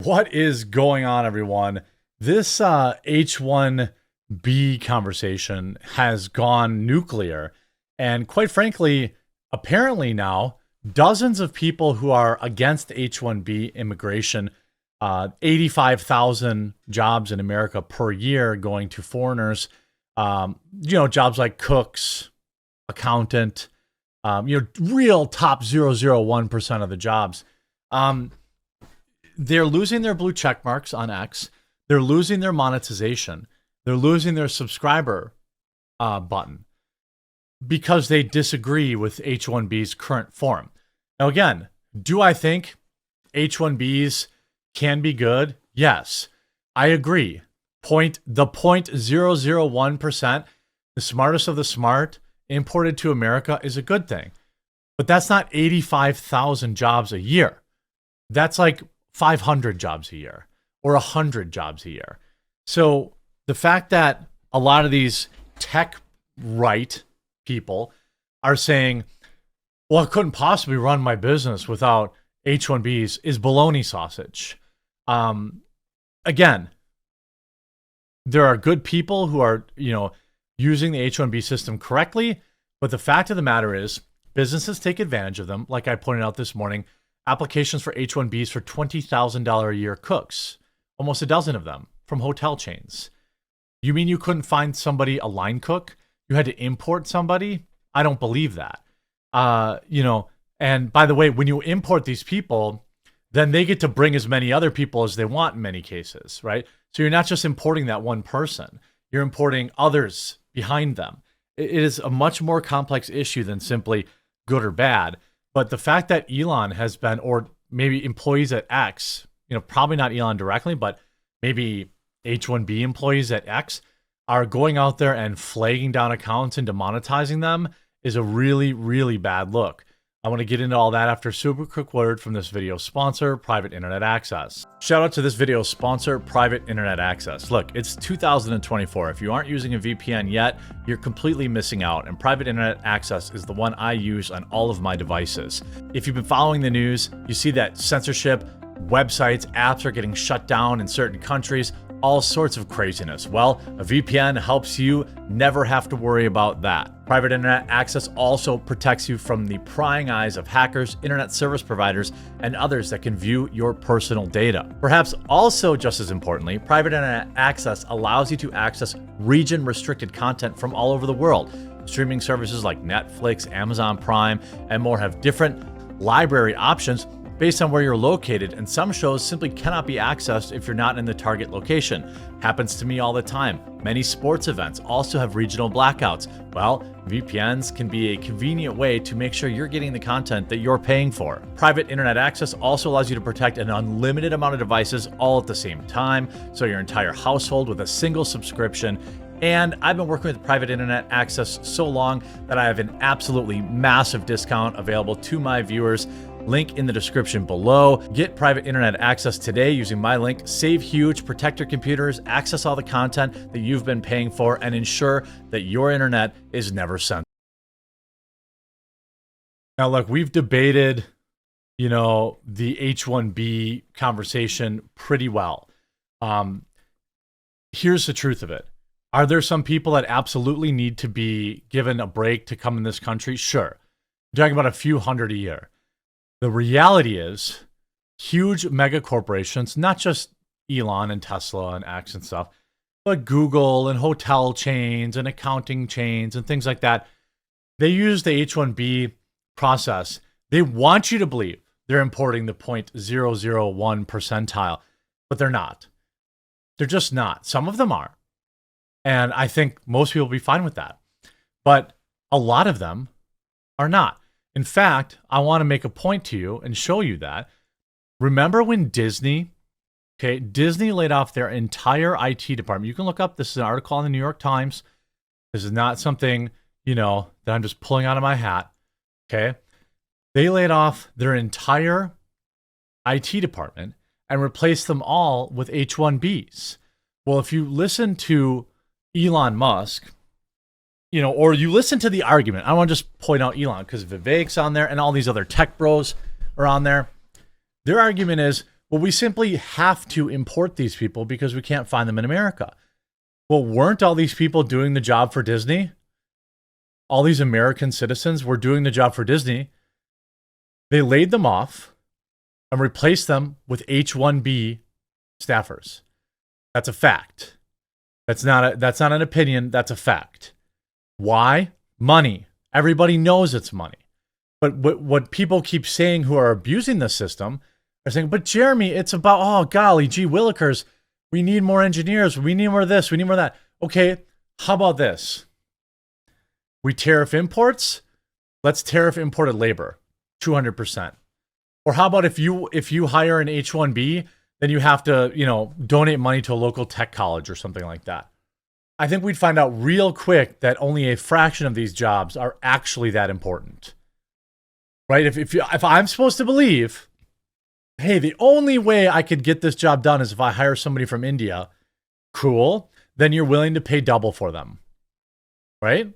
What is going on, everyone? This H1-B conversation has gone nuclear. And quite frankly, apparently now, dozens of people who are against H1B immigration, 85,000 jobs in America per year going to foreigners, jobs like cooks, accountant, real top 0.001% of the jobs. They're losing their blue check marks on X. They're losing their monetization. They're losing their subscriber button because they disagree with H1B's current form. Now, again, do I think H1Bs can be good? Yes, I agree. The 0.001%, the smartest of the smart, imported to America is a good thing. But that's not 85,000 jobs a year. That's like 500 jobs a year or 100 jobs a year. So the fact that a lot of these tech right people are saying, well, I couldn't possibly run my business without H1Bs is baloney sausage. Again, there are good people who are, using the H1B system correctly, but the fact of the matter is businesses take advantage of them. Like I pointed out this morning, applications for H1Bs for $20,000 a year cooks, almost a dozen of them from hotel chains. You mean you couldn't find somebody, a line cook? You had to import somebody? I don't believe that. And by the way, when you import these people, then they get to bring as many other people as they want in many cases, right? So you're not just importing that one person, you're importing others behind them. It is a much more complex issue than simply good or bad. But the fact that Elon has been, or maybe employees at X, probably not Elon directly, but maybe H1B employees at X are going out there and flagging down accounts and demonetizing them is a really, really bad look. I want to get into all that after a super quick word from this video sponsor, Private Internet Access. Shout out to this video sponsor, Private Internet Access. Look, it's 2024. If you aren't using a VPN yet, you're completely missing out, and Private Internet Access is the one I use on all of my devices. If you've been following the news, you see that censorship, websites, apps are getting shut down in certain countries, all sorts of craziness. Well, a VPN helps you never have to worry about that. Private Internet Access also protects you from the prying eyes of hackers, internet service providers, and others that can view your personal data. Perhaps also just as importantly, Private Internet Access allows you to access region-restricted content from all over the world. Streaming services like Netflix, Amazon Prime, and more have different library options based on where you're located, and some shows simply cannot be accessed if you're not in the target location. Happens to me all the time. Many sports events also have regional blackouts. Well, VPNs can be a convenient way to make sure you're getting the content that you're paying for. Private Internet Access also allows you to protect an unlimited amount of devices all at the same time, so your entire household with a single subscription. And I've been working with Private Internet Access so long that I have an absolutely massive discount available to my viewers. Link in the description below. Get Private Internet Access today using my link. Save huge, protect your computers, access all the content that you've been paying for, and ensure that your internet is never censored. Now, look, we've debated, the H1B conversation pretty well. Here's the truth of it. Are there some people that absolutely need to be given a break to come in this country? Sure. I'm talking about a few hundred a year. The reality is huge mega corporations, not just Elon and Tesla and X and stuff, but Google and hotel chains and accounting chains and things like that, they use the H1B process. They want you to believe they're importing the 0.001 percentile, but they're not. They're just not. Some of them are. And I think most people will be fine with that. But a lot of them are not. In fact, I want to make a point to you and show you that. Remember when Disney laid off their entire IT department. You can look up, this is an article on the New York Times. This is not something, that I'm just pulling out of my hat. Okay. They laid off their entire IT department and replaced them all with H1Bs. Well, if you listen to Elon Musk, or you listen to the argument. I want to just point out Elon because Vivek's on there and all these other tech bros are on there. Their argument is, Well, we simply have to import these people because we can't find them in America. Well, weren't all these people doing the job for Disney? All these American citizens were doing the job for Disney. They laid them off and replaced them with H1-B staffers. That's a fact. That's not an opinion. That's a fact. Why? Money. Everybody knows it's money. But what people keep saying who are abusing the system are saying, but Jeremy, it's about, oh, golly, gee willikers, we need more engineers. We need more of this. We need more of that. Okay, how about this? We tariff imports. Let's tariff imported labor, 200%. Or how about if you hire an H1B, then you have to, donate money to a local tech college or something like that. I think we'd find out real quick that only a fraction of these jobs are actually that important. Right? If I'm supposed to believe, hey, the only way I could get this job done is if I hire somebody from India, cool, then you're willing to pay double for them. Right?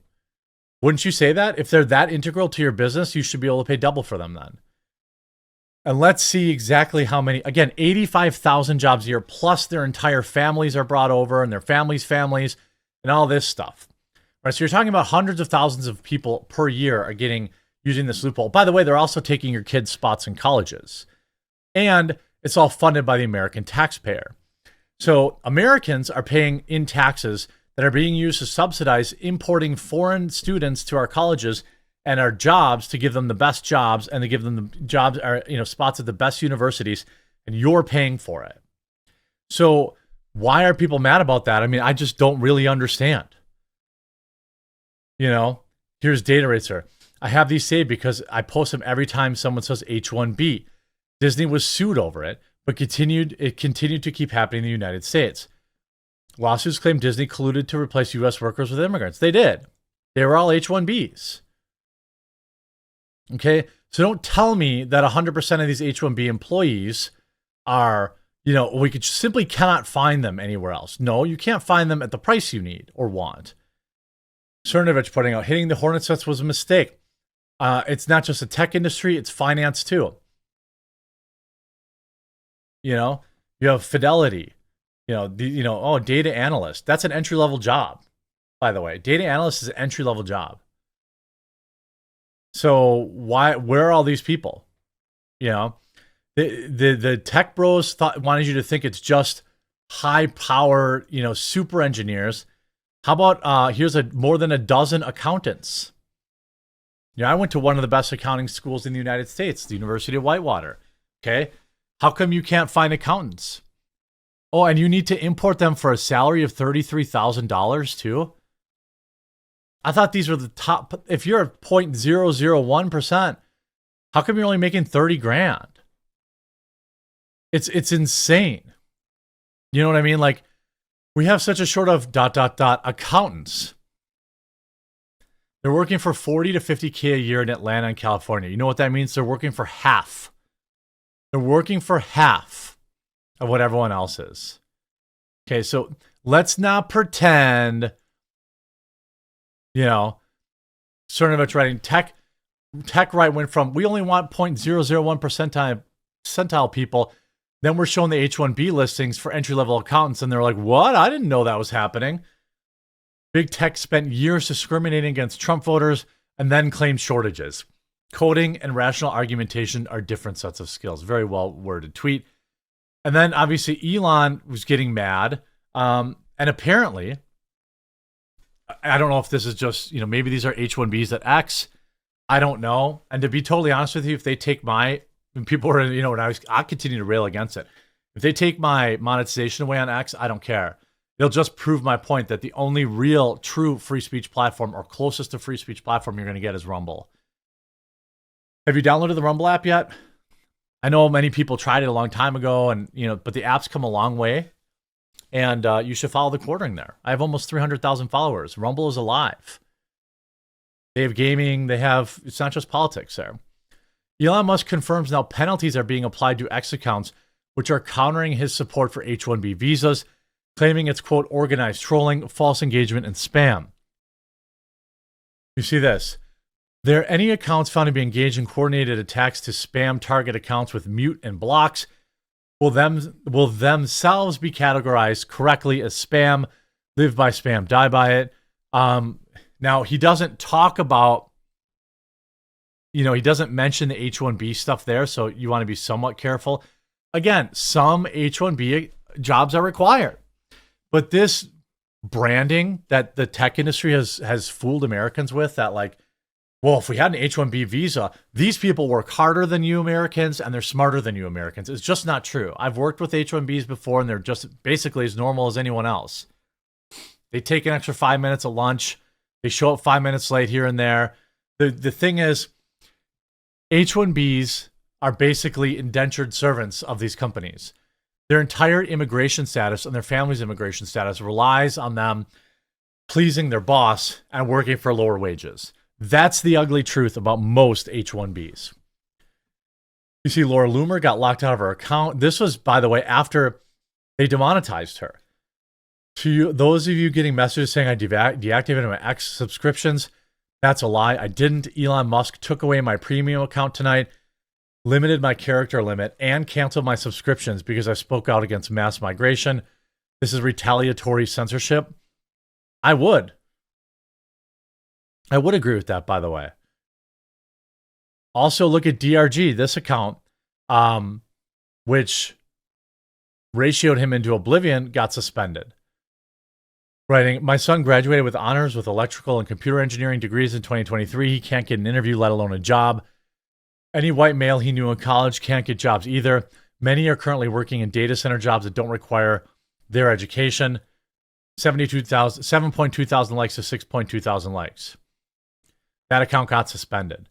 Wouldn't you say that? If they're that integral to your business, you should be able to pay double for them then. And let's see exactly how many, again, 85,000 jobs a year, plus their entire families are brought over and their families' families and all this stuff. Right? So you're talking about hundreds of thousands of people per year are using this loophole. By the way, they're also taking your kids' spots in colleges. And it's all funded by the American taxpayer. So Americans are paying in taxes that are being used to subsidize importing foreign students to our colleges and our jobs to give them the best jobs and to give them the jobs spots at the best universities, and you're paying for it. So why are people mad about that? I mean, I just don't really understand. Here's Data Racer. I have these saved because I post them every time someone says H1B. Disney was sued over it, but it continued to keep happening in the United States. Lawsuits claim Disney colluded to replace U.S. workers with immigrants. They did. They were all H1Bs. Okay, so don't tell me that 100% of these H1B employees are, we simply cannot find them anywhere else. No, you can't find them at the price you need or want. Cernovich putting out, hitting the Hornets nest was a mistake. It's not just the tech industry, it's finance too. You have Fidelity, data analyst. That's an entry-level job, by the way. Data analyst is an entry-level job. So where are all these people? The tech bros wanted you to think it's just high power, super engineers. How about here's more than a dozen accountants. I went to one of the best accounting schools in the United States, the University of Whitewater. Okay, how come you can't find accountants? Oh, and you need to import them for a salary of $33,000 too. I thought these were the top. If you're at 0.001%, how come you're only making 30 grand? It's insane. You know what I mean? Like, we have such a short of ... accountants. They're working for 40 to 50K a year in Atlanta and California. You know what that means? They're working for half. They're working for half of what everyone else is. Okay, so let's not pretend, Cernovich writing, tech right went from, we only want 0.001 percentile people. Then we're showing the H1B listings for entry-level accountants, and they're like, what? I didn't know that was happening. Big tech spent years discriminating against Trump voters and then claimed shortages. Coding and rational argumentation are different sets of skills. Very well-worded tweet. And then, obviously, Elon was getting mad. And apparently, I don't know if this is just, maybe these are H1Bs at X. I don't know. And to be totally honest with you, if they take people are, and I continue to rail against it. If they take my monetization away on X, I don't care. They'll just prove my point that the only real, true free speech platform or closest to free speech platform you're going to get is Rumble. Have you downloaded the Rumble app yet? I know many people tried it a long time ago, and but the app's come a long way, and you should follow the quartering there. I have almost 300,000 followers. Rumble is alive. They have gaming. It's not just politics there. Elon Musk confirms now penalties are being applied to X accounts, which are countering his support for H1B visas, claiming it's, quote, organized trolling, false engagement, and spam. You see this. There are any accounts found to be engaged in coordinated attacks to spam target accounts with mute and blocks will themselves be categorized correctly as spam, live by spam, die by it. Now he doesn't talk about, he doesn't mention the H1B stuff there, so you want to be somewhat careful. Again, some H1B jobs are required, but this branding that the tech industry has fooled Americans with, that like, well, if we had an H1B visa, these people work harder than you Americans and they're smarter than you Americans. It's just not true. I've worked with H1Bs before and they're just basically as normal as anyone else. They take an extra 5 minutes at lunch. They show up 5 minutes late here and there. The thing is, H1Bs are basically indentured servants of these companies. Their entire immigration status and their family's immigration status relies on them pleasing their boss and working for lower wages. That's the ugly truth about most H1Bs. You see, Laura Loomer got locked out of her account. This was, by the way, after they demonetized her. To you, those of you getting messages saying I deactivated my X subscriptions, that's a lie. I didn't. Elon Musk took away my premium account tonight, limited my character limit, and canceled my subscriptions because I spoke out against mass migration. This is retaliatory censorship. I would agree with that, by the way. Also, look at DRG, this account, which ratioed him into oblivion, got suspended. Writing, my son graduated with honors with electrical and computer engineering degrees in 2023. He can't get an interview, let alone a job. Any white male he knew in college can't get jobs either. Many are currently working in data center jobs that don't require their education. 7.2 thousand likes to 6.2 thousand likes. That account got suspended.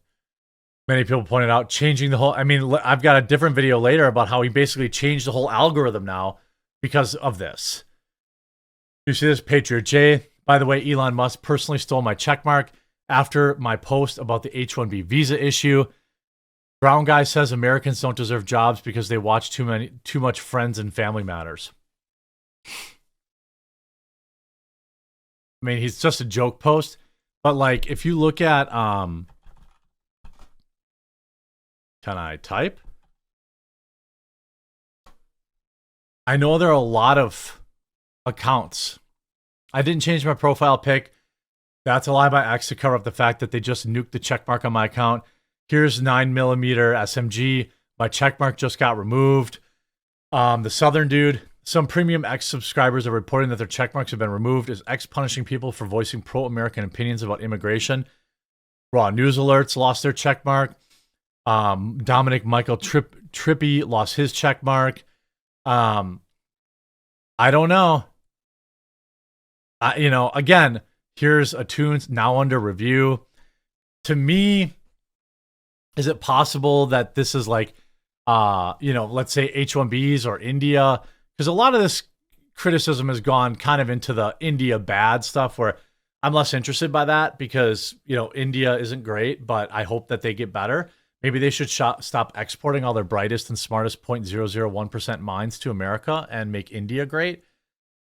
Many people pointed out changing the whole, I've got a different video later about how he basically changed the whole algorithm now because of this. You see this, Patriot J. By the way, Elon Musk personally stole my checkmark after my post about the H-1B visa issue. Brown guy says Americans don't deserve jobs because they watch too much Friends and Family Matters. He's just a joke post, but like if you look at can I type? I know there are a lot of accounts. I didn't change my profile pic. That's a lie by X to cover up the fact that they just nuked the checkmark on my account. Here's 9mm SMG. My checkmark just got removed. The Southern dude. Some premium X subscribers are reporting that their checkmarks have been removed. Is X punishing people for voicing pro-American opinions about immigration? Raw News Alerts lost their checkmark. Dominic Michael Trippy lost his checkmark. I don't know. Again, here's a tune now under review. To me, is it possible that this is like, let's say H1Bs or India? Because a lot of this criticism has gone kind of into the India bad stuff where I'm less interested by that because, India isn't great, but I hope that they get better. Maybe they should stop exporting all their brightest and smartest 0.001% minds to America and make India great.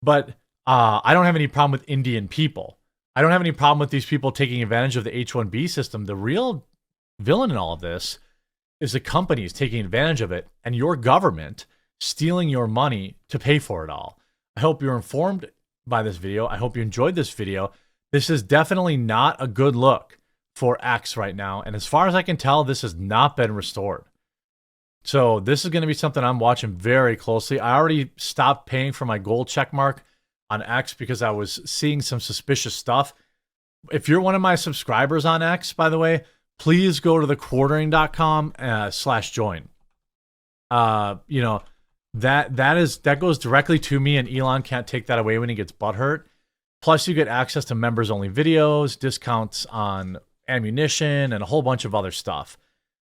But I don't have any problem with Indian people. I don't have any problem with these people taking advantage of the H-1B system. The real villain in all of this is the companies taking advantage of it and your government stealing your money to pay for it all. I hope you're informed by this video. I hope you enjoyed this video. This is definitely not a good look for X right now. And as far as I can tell, this has not been restored. So this is going to be something I'm watching very closely. I already stopped paying for my gold check mark on X because I was seeing some suspicious stuff. If you're one of my subscribers on X, by the way, please go to thequartering.com/join. That goes directly to me, and Elon can't take that away when he gets butthurt. Plus, you get access to members-only videos, discounts on ammunition, and a whole bunch of other stuff.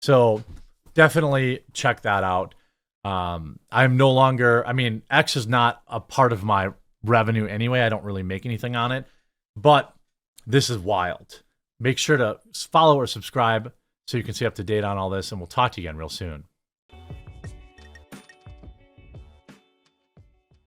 So definitely check that out. I'm no longer, X is not a part of my revenue anyway. I don't really make anything on it, but this is wild. Make sure to follow or subscribe so you can stay up to date on all this, and we'll talk to you again real soon.